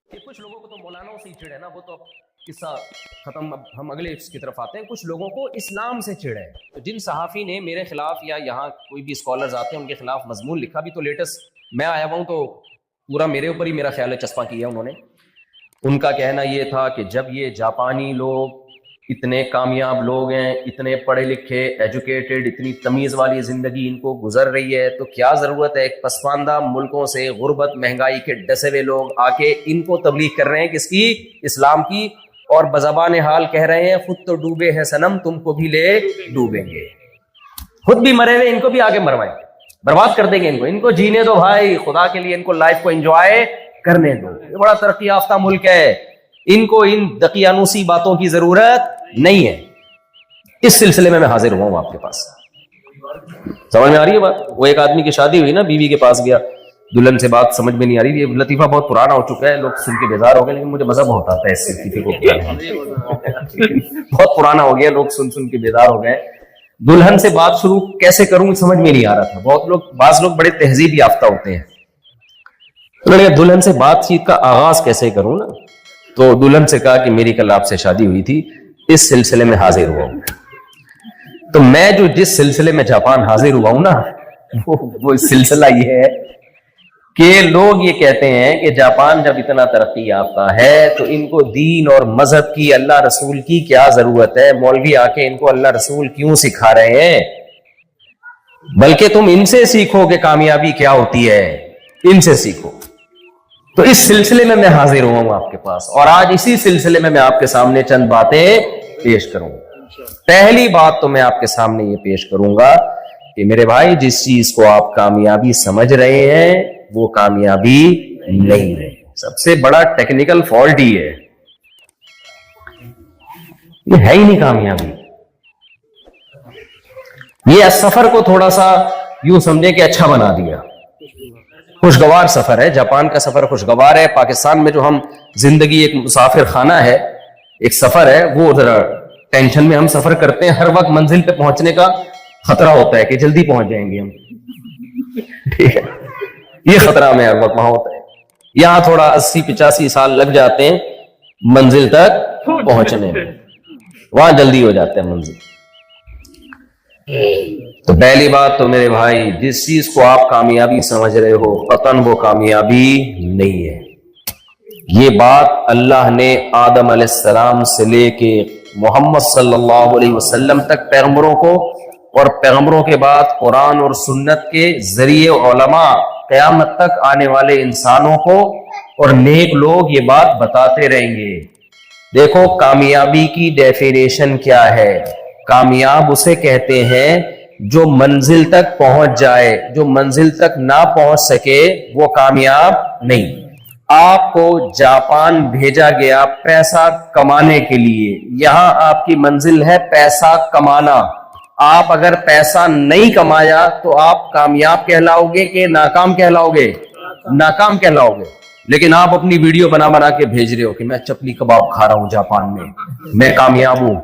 کچھ لوگوں کو تو مولانوں سے ہی چڑ ہے نا, وہ تو قصہ ختم. اب ہم اگلے اس کی طرف آتے ہیں. کچھ لوگوں کو اسلام سے چڑ ہے. تو جن صحافی نے میرے خلاف یا یہاں کوئی بھی اسکالرز آتے ہیں ان کے خلاف مضمون لکھا, بھی تو لیٹسٹ میں آیا ہوا ہوں تو پورا میرے اوپر ہی میرا خیال ہے چسپاں کیا انہوں نے. ان کا کہنا یہ تھا کہ جب یہ جاپانی لوگ اتنے کامیاب لوگ ہیں, اتنے پڑھے لکھے, ایجوکیٹڈ, اتنی تمیز والی زندگی ان کو گزر رہی ہے, تو کیا ضرورت ہے ایک پسماندہ ملکوں سے غربت مہنگائی کے ڈسے ہوئے لوگ آ کے ان کو تبلیغ کر رہے ہیں کس کی, اسلام کی, اور بزبان حال کہہ رہے ہیں خود تو ڈوبے ہیں صنم تم کو بھی لے ڈوبیں گے. خود بھی مرے ہوئے, ان کو بھی آگے مروائیں گے, برباد کر دیں گے ان کو جینے دو بھائی, خدا کے لیے ان کو لائف کو انجوائے کرنے دو. یہ بڑا ترقی یافتہ ملک ہے, ان کو ان دقیانوسی باتوں کی ضرورت نہیں ہے. اس سلسلے میں حاضر ہوا ہوں آپ کے پاس. سمجھ میں آ رہی ہے بات؟ وہ ایک آدمی کی شادی ہوئی نا, بیوی کے پاس گیا, دلہن سے بات سمجھ میں نہیں آ رہی. یہ لطیفہ بہت پرانا ہو چکا ہے, لوگ سن کے بیزار ہو گئے, لیکن مجھے مزہ بہت آتا ہے اس لطیفے کو. بہت پرانا ہو گیا, لوگ سن کے بیزار ہو گئے. دلہن سے بات شروع کیسے کروں سمجھ میں نہیں آ رہا تھا. بعض لوگ بڑے تہذیب یافتہ ہوتے ہیں, دلہن سے بات چیت کا آغاز کیسے کروں نا, تو دلہن سے کہا کہ میری کل آپ سے شادی ہوئی تھی, اس سلسلے میں حاضر ہوا ہوں. تو میں جو جس سلسلے میں جاپان حاضر ہوا ہوں نا, وہ سلسلہ یہ ہے کہ لوگ یہ کہتے ہیں کہ جاپان جب اتنا ترقی یافتہ ہے تو ان کو دین اور مذہب کی, اللہ رسول کی کیا ضرورت ہے, مولوی آ کے ان کو اللہ رسول کیوں سکھا رہے ہیں, بلکہ تم ان سے سیکھو کہ کامیابی کیا ہوتی ہے, ان سے سیکھو. تو اس سلسلے میں حاضر ہوا ہوں آپ کے پاس, اور آج اسی سلسلے میں آپ کے سامنے چند باتیں پیش کروں گا. پہلی بات تو میں آپ کے سامنے یہ پیش کروں گا کہ میرے بھائی, جس چیز کو آپ کامیابی سمجھ رہے ہیں وہ کامیابی نہیں ہے. سب سے بڑا ٹیکنیکل فالٹ ہی ہے, یہ ہے ہی نہیں کامیابی. یہ سفر کو تھوڑا سا یوں سمجھے کہ اچھا بنا دیا, خوشگوار سفر ہے. جاپان کا سفر خوشگوار ہے. پاکستان میں جو ہم زندگی ایک مسافر خانہ ہے, ایک سفر ہے, وہ ذرا ٹینشن میں ہم سفر کرتے ہیں. ہر وقت منزل پہ پہنچنے کا خطرہ ہوتا ہے کہ جلدی پہنچ جائیں گے ہم, ٹھیک ہے, یہ خطرہ ہمیں ہر وقت وہاں ہوتا ہے. یہاں تھوڑا 80-85 سال لگ جاتے ہیں منزل تک پہنچنے میں, وہاں جلدی ہو جاتا ہے منزل. تو پہلی بات تو میرے بھائی, جس چیز کو آپ کامیابی سمجھ رہے ہو قطعاً وہ کامیابی نہیں ہے. یہ بات اللہ نے آدم علیہ السلام سے لے کے محمد صلی اللہ علیہ وسلم تک پیغمبروں کو, اور پیغمبروں کے بعد قرآن اور سنت کے ذریعے علماء, قیامت تک آنے والے انسانوں کو اور نیک لوگ یہ بات بتاتے رہیں گے. دیکھو کامیابی کی ڈیفینیشن کیا ہے. کامیاب اسے کہتے ہیں جو منزل تک پہنچ جائے, جو منزل تک نہ پہنچ سکے وہ کامیاب نہیں. آپ کو جاپان بھیجا گیا پیسہ کمانے کے لیے, یہاں آپ کی منزل ہے پیسہ کمانا. آپ اگر پیسہ نہیں کمایا تو آپ کامیاب کہلاؤ گے کہ ناکام کہلاؤ گے؟ ناکام کہلاؤ گے. لیکن آپ اپنی ویڈیو بنا کے بھیج رہے ہو کہ میں چپلی کباب کھا رہا ہوں جاپان میں کامیاب ہوں,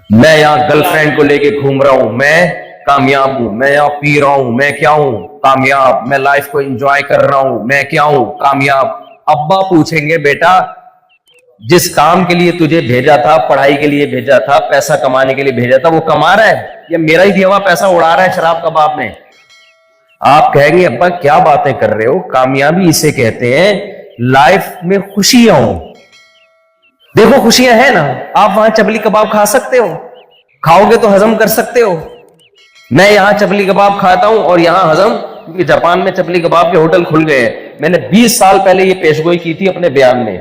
میں یہاں گرل فرینڈ کو لے کے گھوم رہا ہوں, میں کامیاب ہوں, میں یہاں پی رہا ہوں, میں کیا ہوں؟ کامیاب. میں لائف کو انجوائے کر رہا ہوں, میں کیا ہوں؟ کامیاب. ابا پوچھیں گے بیٹا جس کام کے لیے تجھے بھیجا تھا, پڑھائی کے لیے بھیجا تھا, پیسہ کمانے کے لیے بھیجا تھا, وہ کما رہا ہے یا میرا ہی دیا ہوا پیسہ اڑا رہا ہے شراب کباب میں؟ آپ کہیں گے ابا کیا باتیں کر رہے ہو, کامیابی اسے کہتے ہیں لائف میں خوشیاں ہوں. دیکھو خوشیاں ہیں نا, آپ وہاں چپلی کباب کھا سکتے ہو, کھاؤ گے تو ہضم کر سکتے ہو. میں یہاں چپلی کباب کھاتا ہوں اور یہاں ہضم, کیونکہ جاپان میں چپلی کباب کے ہوٹل کھل گئے ہیں. میں نے 20 سال پہلے یہ پیشگوئی کی تھی اپنے بیان میں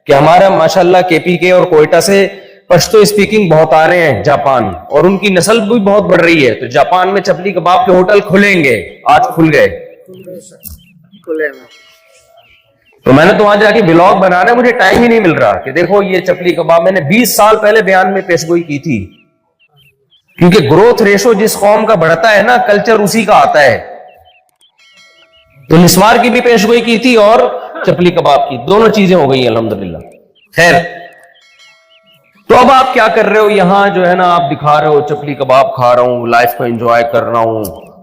کہ ہمارا ماشاءاللہ KPK اور کوئٹہ سے پشتو اسپیکنگ بہت آ رہے ہیں جاپان, اور ان کی نسل بھی بہت بڑھ رہی ہے. تو جاپان میں چپلی کباب کے ہوٹل کھلیں گے, آج کھل گئے. تو میں نے تو وہاں جا کے ولاگ بنانا ہے, مجھے ٹائم ہی نہیں مل رہا کہ دیکھو یہ چپلی کباب. میں نے 20 سال پہلے بیان میں پیشگوئی کی تھی, کیونکہ گروتھ ریشو جس قوم کا بڑھتا ہے نا, کلچر اسی کا آتا ہے. تو نسوار کی بھی پیشگوئی کی تھی اور چپلی کباب کی, دونوں چیزیں ہو گئی الحمدللہ. خیر, تو اب آپ کیا کر رہے ہو, یہاں جو ہے نا آپ دکھا رہے ہو چپلی کباب کھا رہا ہوں, لائف کو انجوائے کر رہا ہوں,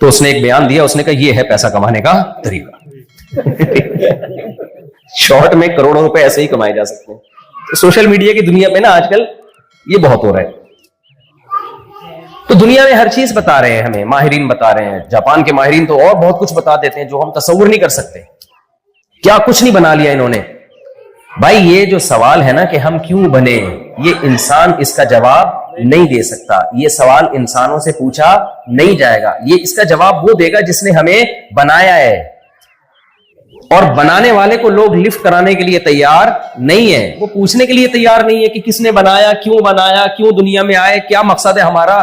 تو اس نے ایک بیان دیا, اس نے کہا یہ ہے پیسہ کمانے کا طریقہ. شارٹ میں کروڑوں روپے ایسے ہی کمائے جا سکتے ہیں. سوشل میڈیا کی دنیا میں نا آج کل یہ بہت ہو رہا ہے. تو دنیا میں ہر چیز بتا رہے ہیں ہمیں, ماہرین بتا رہے ہیں. جاپان کے ماہرین تو اور بہت کچھ بتا دیتے ہیں جو ہم تصور نہیں کر سکتے. کیا کچھ نہیں بنا لیا انہوں نے. بھائی یہ جو سوال ہے نا کہ ہم کیوں بنے, یہ انسان اس کا جواب نہیں دے سکتا. یہ سوال انسانوں سے پوچھا نہیں جائے گا. یہ اس کا جواب وہ دے گا جس نے ہمیں بنایا ہے, اور بنانے والے کو لوگ لفٹ کرانے کے لیے تیار نہیں ہے. وہ پوچھنے کے لیے تیار نہیں ہے کہ کس نے بنایا, کیوں دنیا میں آئے, کیا مقصد ہے ہمارا,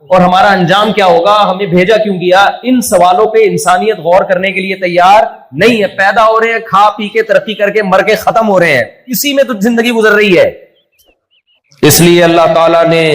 اور ہمارا انجام کیا ہوگا, ہمیں بھیجا کیوں گیا. ان سوالوں پہ انسانیت غور کرنے کے لیے تیار نہیں ہے. پیدا ہو رہے ہیں, کھا پی کے ترقی کر کے مر کے ختم ہو رہے ہیں. اسی میں تو زندگی گزر رہی ہے. اس لیے اللہ تعالیٰ نے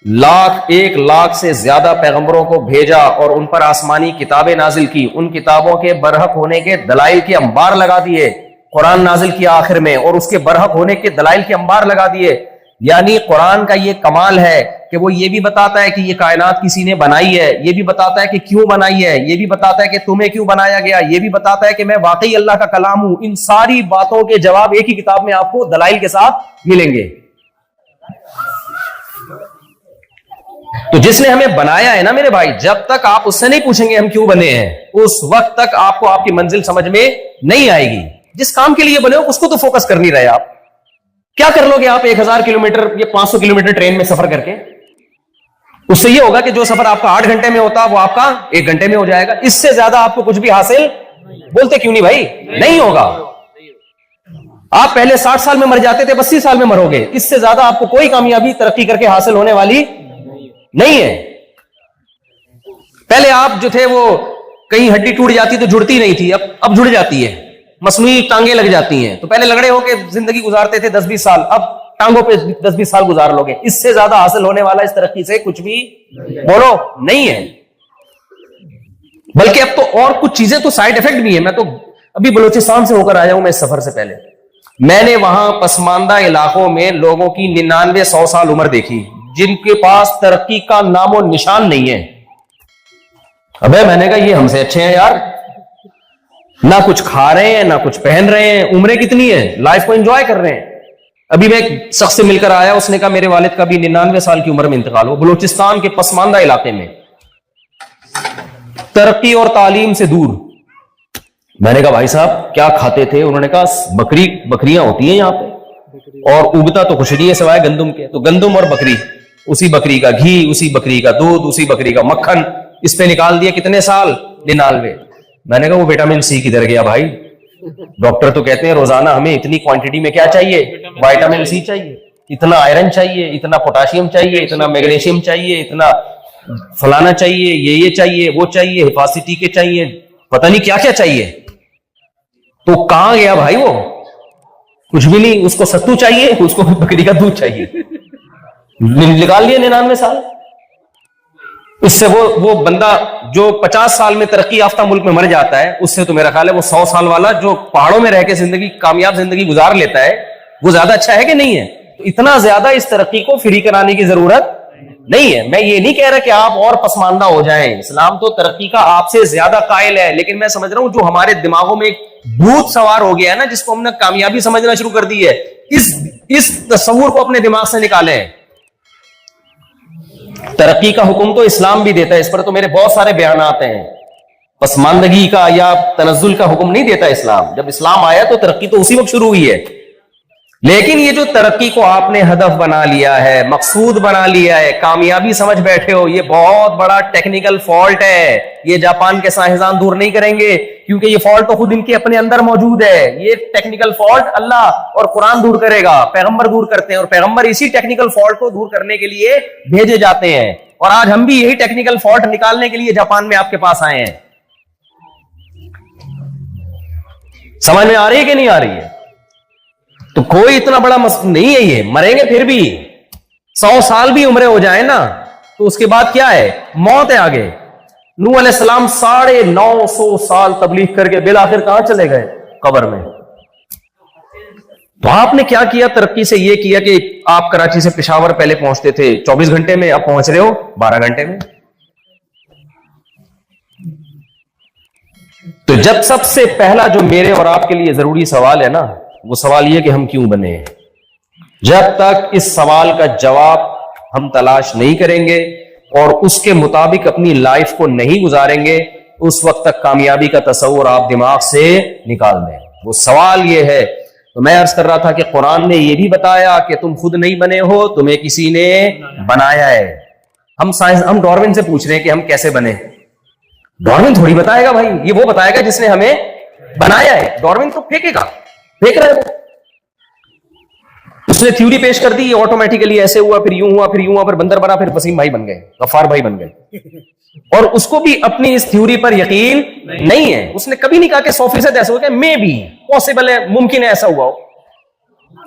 1 لاکھ سے زیادہ پیغمبروں کو بھیجا اور ان پر آسمانی کتابیں نازل کی. ان کتابوں کے برحق ہونے کے دلائل کے انبار لگا دیے. قرآن نازل کیا آخر میں, اور اس کے برحق ہونے کے دلائل کے انبار لگا دیے. یعنی قرآن کا یہ کمال ہے کہ وہ یہ بھی بتاتا ہے کہ یہ کائنات کسی نے بنائی ہے, یہ بھی بتاتا ہے کہ کیوں بنائی ہے, یہ بھی بتاتا ہے کہ تمہیں کیوں بنایا گیا, یہ بھی بتاتا ہے کہ میں واقعی اللہ کا کلام ہوں. ان ساری باتوں کے جواب ایک ہی کتاب میں آپ کو دلائل کے ساتھ ملیں گے. تو جس نے ہمیں بنایا ہے نا میرے بھائی, جب تک آپ اس سے نہیں پوچھیں گے ہم کیوں بنے ہیں, اس وقت تک آپ کو آپ کی منزل سمجھ میں نہیں آئے گی. جس کام کے لیے بنے ہو اس کو تو فوکس کر نہیں رہے. آپ کیا کر لو گے, آپ 1000 کلومیٹر یا 500 کلومیٹر ٹرین میں سفر کر کے, اس سے یہ ہوگا کہ جو سفر آپ کا 8 گھنٹے میں ہوتا وہ آپ کا 1 گھنٹے میں ہو جائے گا. اس سے زیادہ آپ کو کچھ بھی حاصل, بولتے کیوں نہیں بھائی, نہیں ہوگا. آپ پہلے 60 سال میں مر جاتے تھے, 32 سال میں مرو گے. اس سے زیادہ آپ کو کوئی کامیابی ترقی کر کے حاصل ہونے والی نہیں ہے. پہلے آپ جو تھے وہ کہیں ہڈی ٹوٹ جاتی تو جڑتی نہیں تھی, اب جڑ جاتی ہے. مصنوعی ٹانگیں لگ جاتی ہیں. تو پہلے لگڑے ہو کے زندگی گزارتے تھے 10-20 سال, اب ٹانگوں پہ 10-20 سال گزار لو گے. اس سے زیادہ حاصل ہونے والا اس ترقی سے کچھ بھی بولو نہیں ہے. بلکہ اب تو اور کچھ چیزیں تو سائیڈ افیکٹ بھی ہیں. میں تو ابھی بلوچستان سے ہو کر آیا ہوں, میں اس سفر سے پہلے میں نے وہاں پسماندہ علاقوں میں لوگوں کی 99-100 سال عمر دیکھی جن کے پاس ترقی کا نام و نشان نہیں ہے. ابے میں نے کہا یہ ہم سے اچھے ہیں یار, نہ کچھ کھا رہے ہیں, نہ کچھ پہن رہے ہیں, عمریں کتنی ہیں, لائف کو انجوائے کر رہے ہیں. ابھی میں ایک شخص سے مل کر آیا, اس نے کہا میرے والد کا بھی 99 سال کی عمر میں انتقال ہو, بلوچستان کے پسماندہ علاقے میں, ترقی اور تعلیم سے دور. میں نے کہا بھائی صاحب کیا کھاتے تھے؟ انہوں نے کہا بکریاں ہوتی ہیں یہاں پہ, اور اگتا تو کچھ نہیں ہے سوائے گندم کے. تو گندم اور بکری, اسی بکری کا گھی, اسی بکری کا دودھ, اسی بکری کا مکھن, اس پہ نکال دیا کتنے سال, 99. میں نے کہا وہ وٹامن سی کدھر گیا بھائی؟ ڈاکٹر تو کہتے ہیں روزانہ ہمیں اتنی کوانٹٹی میں کیا چاہیے, وٹامن سی چاہیے, اتنا آئرن چاہیے, اتنا پوٹاشیم چاہیے, اتنا میگنیشیم چاہیے, اتنا فلانا چاہیے, یہ چاہیے, وہ چاہیے, حفاظتی کے چاہیے, پتہ نہیں کیا کیا چاہیے. تو کہاں گیا بھائی وہ؟ کچھ بھی نہیں. اس کو ستو چاہیے, اس کو بکری کا دودھ چاہیے, نکال لیے 99 سال. اس سے وہ بندہ جو 50 سال میں ترقی یافتہ ملک میں مر جاتا ہے, اس سے تو میرا خیال ہے وہ 100 سال والا جو پہاڑوں میں رہ کے کامیاب زندگی گزار لیتا ہے, وہ زیادہ اچھا ہے کہ نہیں ہے؟ تو اتنا زیادہ اس ترقی کو فری کرانے کی ضرورت نہیں ہے. میں یہ نہیں کہہ رہا کہ آپ اور پسماندہ ہو جائیں, اسلام تو ترقی کا آپ سے زیادہ قائل ہے. لیکن میں سمجھ رہا ہوں جو ہمارے دماغوں میں ایک بھوت سوار ہو گیا ہے نا, جس کو ہم نے کامیابی سمجھنا شروع کر دی ہے, اس تصور کو اپنے دماغ سے نکالیں. ترقی کا حکم تو اسلام بھی دیتا ہے, اس پر تو میرے بہت سارے بیانات ہیں. پسماندگی کا یا تنزل کا حکم نہیں دیتا اسلام. جب اسلام آیا تو ترقی تو اسی وقت شروع ہوئی ہے. لیکن یہ جو ترقی کو آپ نے ہدف بنا لیا ہے, مقصود بنا لیا ہے, کامیابی سمجھ بیٹھے ہو, یہ بہت بڑا ٹیکنیکل فالٹ ہے. یہ جاپان کے سائنسدان دور نہیں کریں گے, کیونکہ یہ فالٹ تو خود ان کے اپنے اندر موجود ہے. یہ ٹیکنیکل فالٹ اللہ اور قرآن دور کرے گا, پیغمبر دور کرتے ہیں, اور پیغمبر اسی ٹیکنیکل فالٹ کو دور کرنے کے لیے بھیجے جاتے ہیں. اور آج ہم بھی یہی ٹیکنیکل فالٹ نکالنے کے لیے جاپان میں آپ کے پاس آئے ہیں. سمجھ میں آ رہی ہے کہ نہیں آ رہی ہے؟ تو کوئی اتنا بڑا نہیں ہے یہ. مریں گے پھر بھی 100 سال بھی عمریں ہو جائیں نا, تو اس کے بعد کیا ہے, موت ہے آگے. نوح علیہ السلام 950 سال تبلیغ کر کے بالآخر کہاں چلے گئے؟ قبر میں. تو آپ نے کیا کیا ترقی سے؟ یہ کیا کہ آپ کراچی سے پشاور پہلے پہنچتے تھے 24 گھنٹے میں, اب پہنچ رہے ہو 12 گھنٹے میں. تو جب سب سے پہلا جو میرے اور آپ کے لیے ضروری سوال ہے نا، وہ سوال یہ کہ ہم کیوں بنے ہیں. جب تک اس سوال کا جواب ہم تلاش نہیں کریں گے اور اس کے مطابق اپنی لائف کو نہیں گزاریں گے، اس وقت تک کامیابی کا تصور آپ دماغ سے نکال دیں. وہ سوال یہ ہے. تو میں عرض کر رہا تھا کہ قرآن نے یہ بھی بتایا کہ تم خود نہیں بنے ہو، تمہیں کسی نے بنایا ہے. ہم ڈارون سے پوچھ رہے ہیں کہ ہم کیسے بنے. ڈارون تھوڑی بتائے گا بھائی، یہ وہ بتائے گا جس نے ہمیں بنایا ہے. ڈارون تو پھینکے گا، پھینک رہا ہے وہ. اس نے تھیوری پیش کر دی، یہ آٹومیٹیکلی ایسے ہوا، پھر یوں ہوا، پھر یوں ہوا، پھر بندر بنا، پھر وسیم بھائی بن گئے، غفار بھائی بن گئے. اور اس کو بھی اپنی اس تھیوری پر یقین نہیں ہے. اس نے کبھی نہیں کہا کہ 100% ایسا ہو گیا، میں بھی پاسبل ہے، ممکن ہے ایسا ہوا ہو.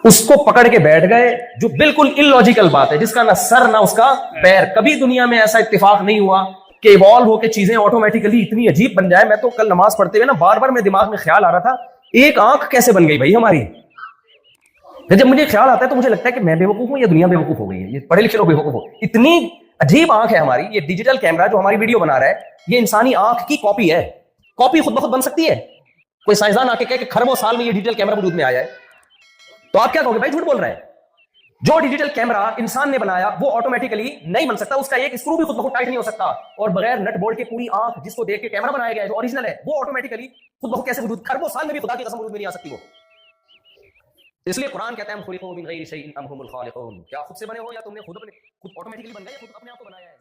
اس کو پکڑ کے بیٹھ گئے جو بالکل illogical بات ہے، جس کا نہ سر نہ اس کا پیر. کبھی دنیا میں ایسا اتفاق نہیں ہوا کہ ایوالو ہو کے چیزیں آٹومیٹیکلی اتنی عجیب بن جائے. میں تو کل نماز پڑھتے ہوئے نا بار بار میرے دماغ میں خیال آ رہا تھا، ایک آنکھ کیسے بن گئی بھائی ہماری. جب مجھے خیال آتا ہے تو مجھے لگتا ہے کہ میں بے وقوف ہوں یا دنیا بے وقوف ہو گئی ہے، یہ پڑھے لکھے لوگ بے وقوف ہو. اتنی عجیب آنکھ ہے ہماری. یہ ڈیجیٹل کیمرہ جو ہماری ویڈیو بنا رہا ہے، یہ انسانی آنکھ کی کاپی ہے. کاپی خود بخود بن سکتی ہے. کوئی سائنسدان آ کے کہے کہ کھربوں سال میں یہ ڈیجیٹل کیمرہ وجود میں آیا ہے، تو آپ کیا کہو گے؟ بھائی جھوٹ بول رہا ہے. جو ڈیجیٹل کیمرہ انسان نے بنایا وہ آٹومیٹیکلی نہیں بن سکتا. اس کا ایک اسکرو بھی خود بخود ٹائٹ نہیں ہو سکتا. اور بغیر نٹ بولٹ کے پوری آنکھ جس کو دیکھ کے کیمرہ بنایا گیا ہے جو اوریجنل ہے، وہ آٹومیٹیکلی خود بخود کیسے وجود؟ کھربوں سال میں بھی خدا کی قسم وجود میں نہیں آ سکتی وہ. اس لیے قرآن کہتا ہے ہم خلقوا من غیر شیء ام هم الخالقون. کیا خود سے بنے ہو یا تم نے خود آٹومیٹکلی بن گئے، خود اپنے آپ کو بنایا ہے.